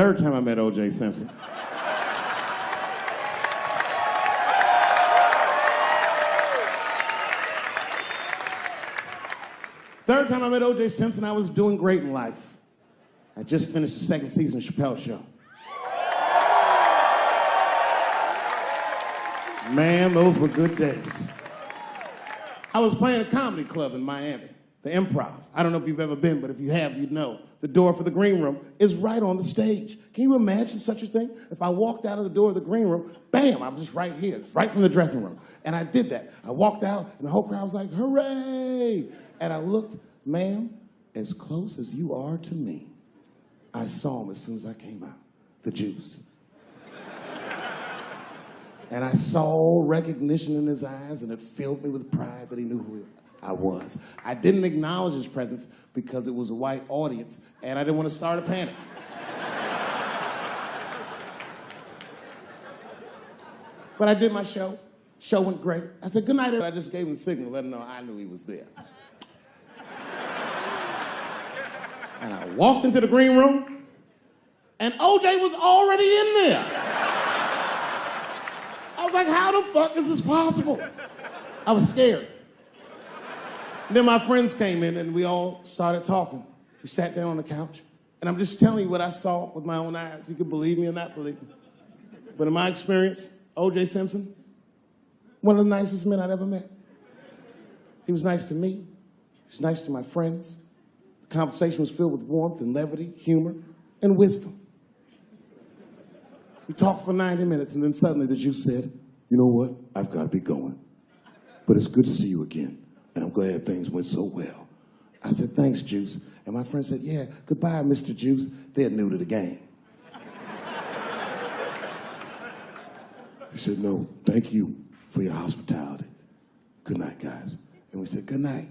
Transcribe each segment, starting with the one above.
Third time I met O.J. Simpson. Third time I met O.J. Simpson, I was doing great in life. I just finished the second season of Chappelle Show. Man, those were good days. I was playing a comedy club in Miami, the Improv. I don't know if you've ever been, but if you have, you'd know. The door for the green room is right on the stage. Can you imagine such a thing? If I walked out of the door of the green room, bam, I'm just right here. It's right from the dressing room. And I did that. I walked out, and the whole crowd was like, hooray! And I looked, ma'am, as close as you are to me, I saw him as soon as I came out, the juice. And I saw recognition in his eyes, and it filled me with pride that he knew who I was. I didn't acknowledge his presence because it was a white audience, and I didn't want to start a panic. But I did my show. Show went great. I said, good night. I just gave him a signal, let him know I knew he was there. And I walked into the green room, and O.J. was already in there. I was like, how the fuck is this possible? I was scared. And then my friends came in, and we all started talking. We sat down on the couch, and I'm just telling you what I saw with my own eyes. You can believe me or not believe me. But in my experience, O.J. Simpson, one of the nicest men I'd ever met. He was nice to me. He was nice to my friends. The conversation was filled with warmth and levity, humor, and wisdom. We talked for 90 minutes, and then suddenly the Juice said, you know what? I've got to be going. But it's good to see you again, and I'm glad things went so well. I said, thanks, Juice. And my friend said, yeah, goodbye, Mr. Juice. They're new to the game. He said, no, thank you for your hospitality. Good night, guys. And we said, good night.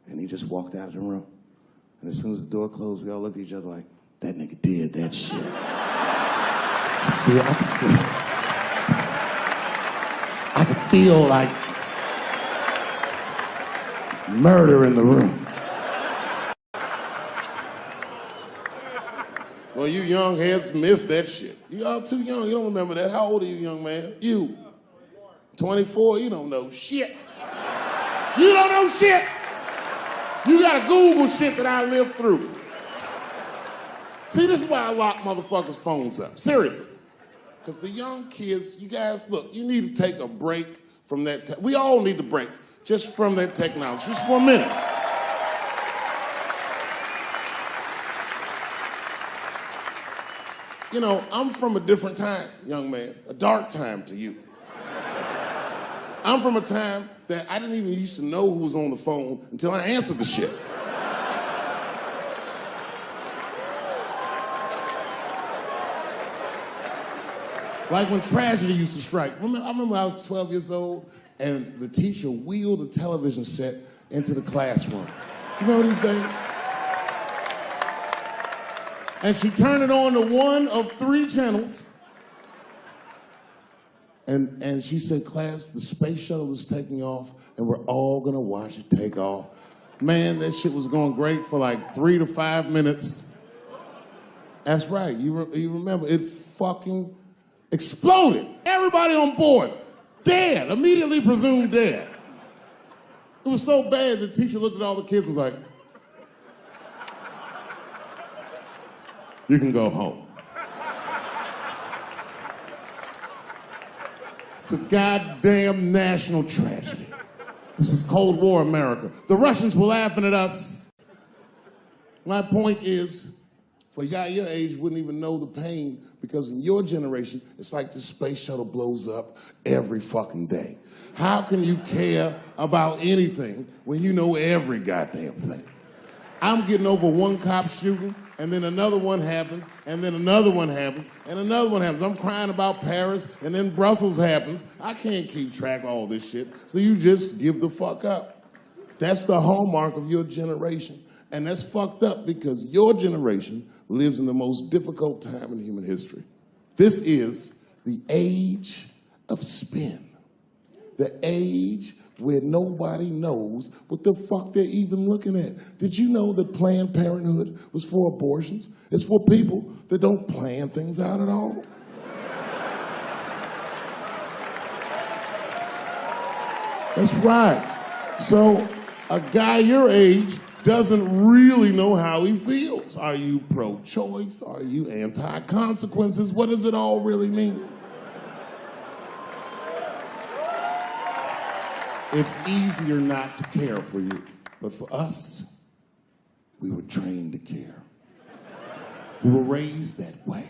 And he just walked out of the room. And as soon as the door closed, we all looked at each other like, that nigga did that shit. I could feel like murder in the room. Well, you young heads missed that shit. You all too young, you don't remember that. How old are you, young man? You. 24, you don't know shit. You don't know shit. You gotta Google shit that I lived through. See, this is why I lock motherfuckers' phones up. Seriously. Because the young kids, you guys, look, you need to take a break from that. We all need to break just from that technology, just for a minute. You know, I'm from a different time, young man, a dark time to you. I'm from a time that I didn't even used to know who was on the phone until I answered the shit. Like when tragedy used to strike. I remember when I was 12 years old and the teacher wheeled a television set into the classroom. You remember these days? And she turned it on to one of 3 channels. And she said, class, the space shuttle is taking off and we're all gonna watch it take off. Man, that shit was going great for like 3 to 5 minutes. That's right, you remember, it fucking exploded. Everybody on board, dead, immediately presumed dead. It was so bad, the teacher looked at all the kids and was like, you can go home. It's a goddamn national tragedy. This was Cold War America. The Russians were laughing at us. My point is, for a guy your age wouldn't even know the pain because in your generation, it's like the space shuttle blows up every fucking day. How can you care about anything when you know every goddamn thing? I'm getting over one cop shooting, and then another one happens, and then another one happens, and another one happens. I'm crying about Paris, and then Brussels happens. I can't keep track of all this shit, so you just give the fuck up. That's the hallmark of your generation. And that's fucked up because your generation lives in the most difficult time in human history. This is the age of spin. The age where nobody knows what the fuck they're even looking at. Did you know that Planned Parenthood was for abortions? It's for people that don't plan things out at all. That's right. So a guy your age doesn't really know how he feels. Are you pro-choice? Are you anti-consequences? What does it all really mean? It's easier not to care for you. But for us, we were trained to care. We were raised that way.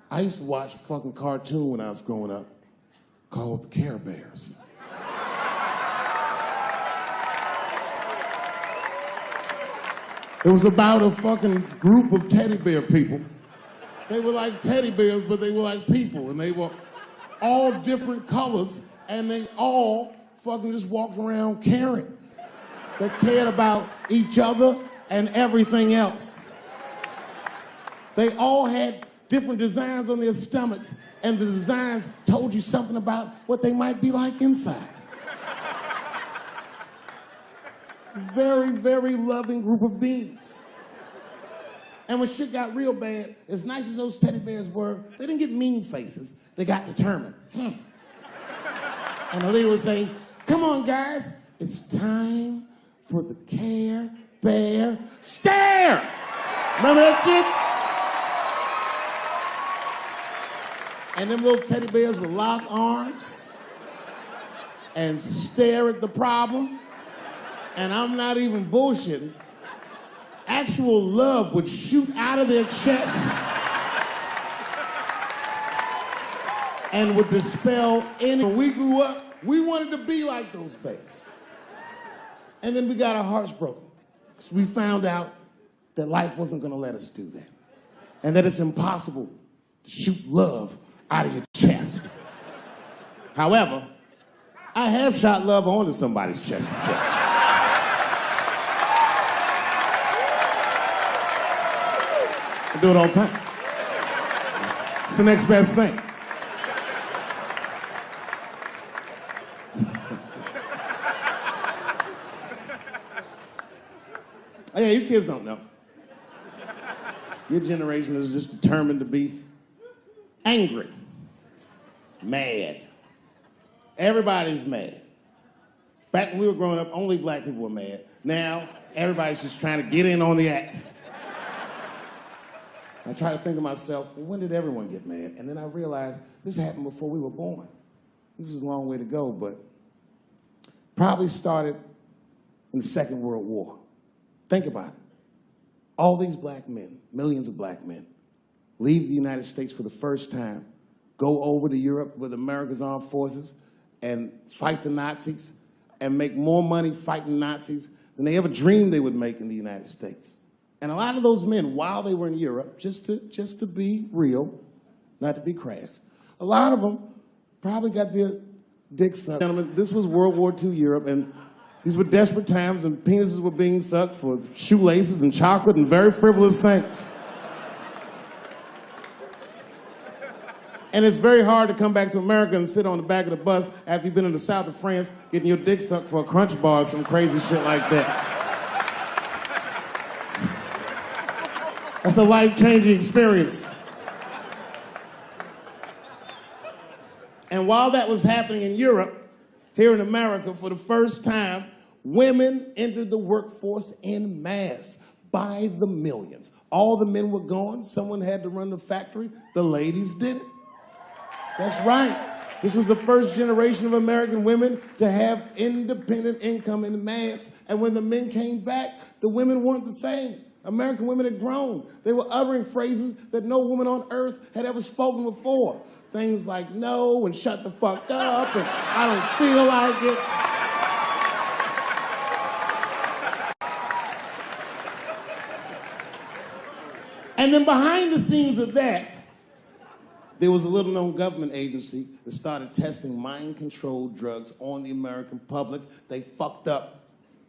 I used to watch a fucking cartoon when I was growing up called the Care Bears. It was about a fucking group of teddy bear people. They were like teddy bears, but they were like people, and they were all different colors, and they all fucking just walked around caring. They cared about each other and everything else. They all had different designs on their stomachs, and the designs told you something about what they might be like inside. Very, very loving group of beings. And when shit got real bad, as nice as those teddy bears were, they didn't get mean faces. They got determined. And the leader would say, "Come on, guys, it's time for the Care Bear Stare." Remember that shit? And them little teddy bears would lock arms and stare at the problem. And I'm not even bullshitting. Actual love would shoot out of their chest and would dispel any. When we grew up, we wanted to be like those bears. And then we got our hearts broken. Because we found out that life wasn't gonna let us do that. And that it's impossible to shoot love out of your chest. However, I have shot love onto somebody's chest before. I do it all the time. It's the next best thing. Oh, yeah, you kids don't know. Your generation is just determined to be angry, mad. Everybody's mad. Back when we were growing up, only black people were mad. Now, everybody's just trying to get in on the act. I try to think to myself, well, when did everyone get mad? And then I realized this happened before we were born. This is a long way to go, but probably started in the Second World War. Think about it. All these black men, millions of black men, leave the United States for the first time, go over to Europe with America's armed forces and fight the Nazis and make more money fighting Nazis than they ever dreamed they would make in the United States. And a lot of those men, while they were in Europe, just to be real, not to be crass, a lot of them probably got their dicks sucked. Gentlemen, this was World War II Europe, and these were desperate times, and penises were being sucked for shoelaces and chocolate and very frivolous things. And it's very hard to come back to America and sit on the back of the bus after you've been in the south of France getting your dick sucked for a Crunch Bar or some crazy shit like that. That's a life-changing experience. And while that was happening in Europe, here in America, for the first time, women entered the workforce en masse by the millions. All the men were gone. Someone had to run the factory. The ladies did it. That's right. This was the first generation of American women to have independent income en masse. And when the men came back, the women weren't the same. American women had grown. They were uttering phrases that no woman on earth had ever spoken before. Things like no and shut the fuck up and I don't feel like it. And then behind the scenes of that, there was a little-known government agency that started testing mind-controlled drugs on the American public. They fucked up.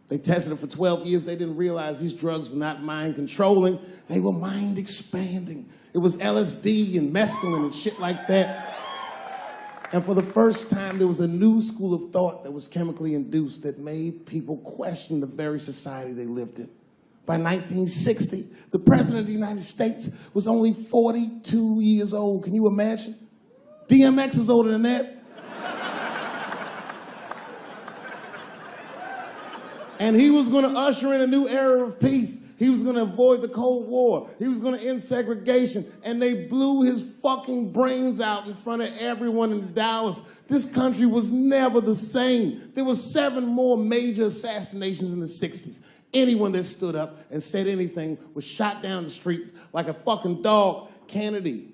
They tested it for 12 years. They didn't realize these drugs were not mind-controlling. They were mind-expanding. It was LSD and mescaline and shit like that. And for the first time, there was a new school of thought that was chemically induced that made people question the very society they lived in. by 1960, the president of the United States was only 42 years old. Can you imagine? DMX is older than that. And he was going to usher in a new era of peace. He was going to avoid the Cold War. He was going to end segregation. And they blew his fucking brains out in front of everyone in Dallas. This country was never the same. There were 7 more major assassinations in the 60s. Anyone that stood up and said anything was shot down the streets like a fucking dog. Kennedy,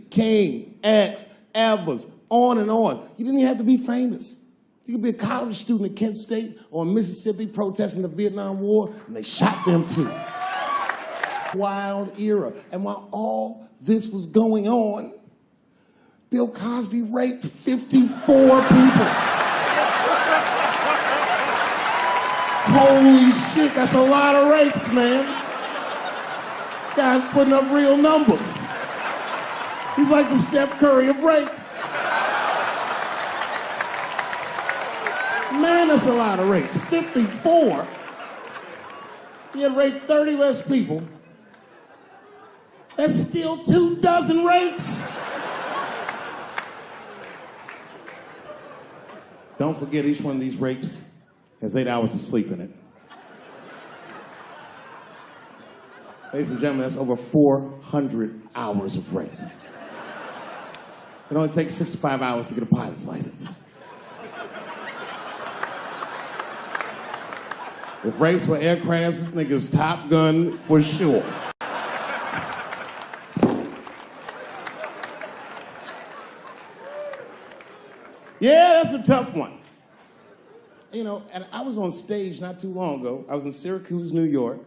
King, X, Evers, on and on. You didn't even have to be famous. You could be a college student at Kent State or in Mississippi protesting the Vietnam War, and they shot them too. Wild era. And while all this was going on, Bill Cosby raped 54 people. Holy shit, that's a lot of rapes, man. This guy's putting up real numbers. He's like the Steph Curry of rape. Man, that's a lot of rapes. 54. He had raped 30 less people. That's still 24 rapes. Don't forget, each one of these rapes has 8 hours of sleep in it. Ladies and gentlemen, that's over 400 hours of rape. It only takes 65 hours to get a pilot's license. If rapes were aircrafts, this nigga's Top Gun for sure. Yeah, that's a tough one. You know, and I was on stage not too long ago. I was in Syracuse, New York.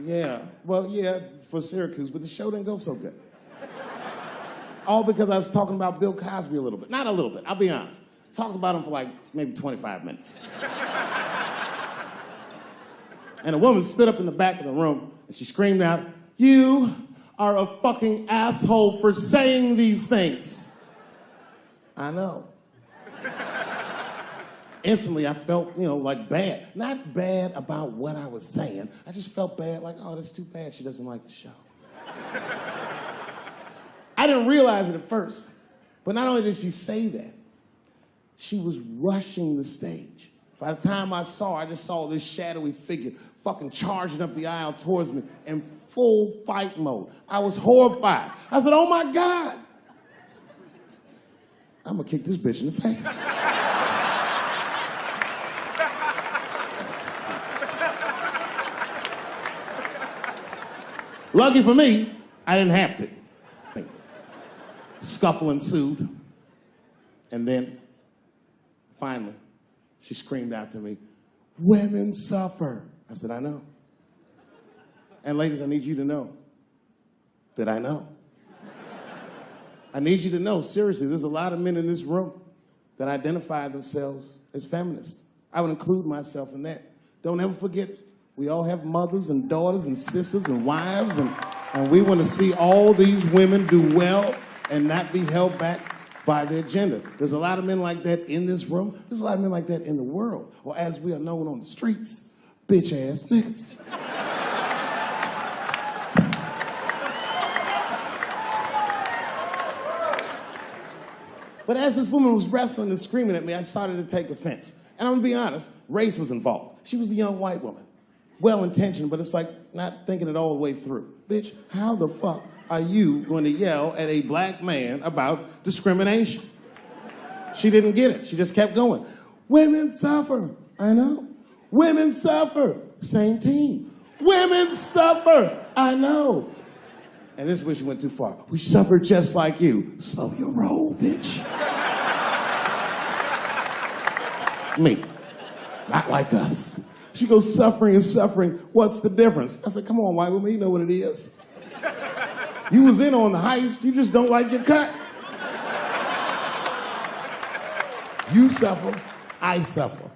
Yeah, well, yeah, for Syracuse, but the show didn't go so good. All because I was talking about Bill Cosby a little bit. Not a little bit, I'll be honest. Talked about him for like maybe 25 minutes. And a woman stood up in the back of the room and she screamed out, "You are a fucking asshole for saying these things." I know. Instantly, I felt, like bad. Not bad about what I was saying. I just felt bad, like, oh, that's too bad she doesn't like the show. I didn't realize it at first. But not only did she say that, she was rushing the stage. By the time I saw her, I just saw this shadowy figure fucking charging up the aisle towards me in full fight mode. I was horrified. I said, oh my God. I'm gonna kick this bitch in the face. Lucky for me, I didn't have to. Scuffle ensued. And then, finally, she screamed out to me, "Women suffer." I said, I know. And ladies, I need you to know that I know. I need you to know, seriously, there's a lot of men in this room that identify themselves as feminists. I would include myself in that. Don't ever forget it. We all have mothers and daughters and sisters and wives, and we want to see all these women do well and not be held back by their gender. There's a lot of men like that in this room. There's a lot of men like that in the world, or as we are known on the streets, bitch-ass niggas. But as this woman was wrestling and screaming at me, I started to take offense. And I'm gonna be honest, race was involved. She was a young white woman. Well-intentioned, but it's like not thinking it all the way through. Bitch, how the fuck are you going to yell at a black man about discrimination? She didn't get it. She just kept going. Women suffer. I know. Women suffer. Same team. Women suffer. I know. And this is where she went too far. We suffer just like you. Slow your roll, bitch. Me. Not like us. She goes, suffering and suffering. What's the difference? I said, come on, white woman, you know what it is. You was in on the heist, you just don't like your cut. You suffer, I suffer.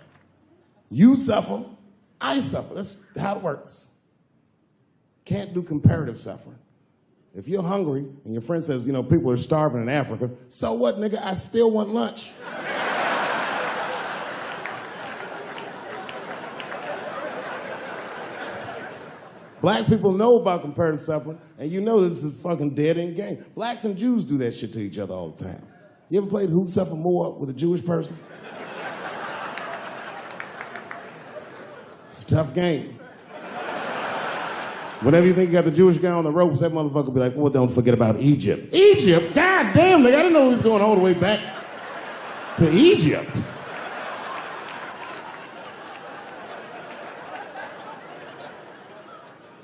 You suffer, I suffer. That's how it works. Can't do comparative suffering. If you're hungry and your friend says, people are starving in Africa, so what, nigga? I still want lunch. Black people know about comparative suffering, and you know this is a fucking dead-end game. Blacks and Jews do that shit to each other all the time. You ever played Who Suffer More with a Jewish person? It's a tough game. Whenever you think you got the Jewish guy on the ropes, that motherfucker will be like, well, don't forget about Egypt. Egypt? God damn, nigga, I didn't know he was going all the way back to Egypt.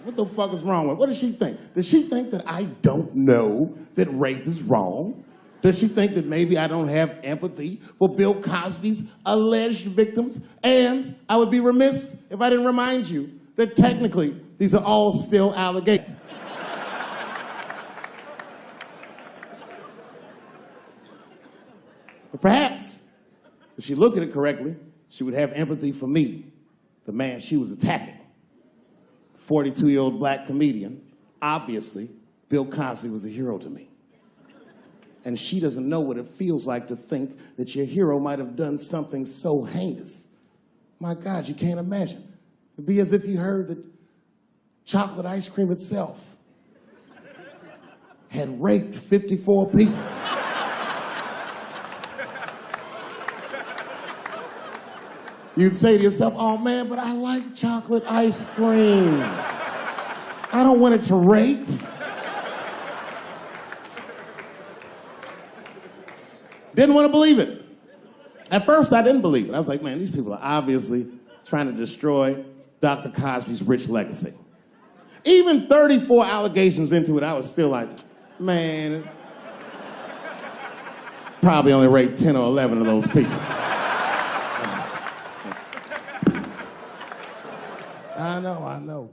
What the fuck is wrong with her? What does she think? Does she think that I don't know that rape is wrong? Does she think that maybe I don't have empathy for Bill Cosby's alleged victims? And I would be remiss if I didn't remind you that technically these are all still allegations. But perhaps, if she looked at it correctly, she would have empathy for me, the man she was attacking. 42-year-old black comedian. Obviously, Bill Cosby was a hero to me. And she doesn't know what it feels like to think that your hero might have done something so heinous. My God, you can't imagine. It'd be as if you heard that chocolate ice cream itself had raped 54 people. You'd say to yourself, oh man, but I like chocolate ice cream. I don't want it to rape. Didn't want to believe it. At first, I didn't believe it. I was like, man, these people are obviously trying to destroy Dr. Cosby's rich legacy. Even 34 allegations into it, I was still like, man, probably only raped 10 or 11 of those people. I know.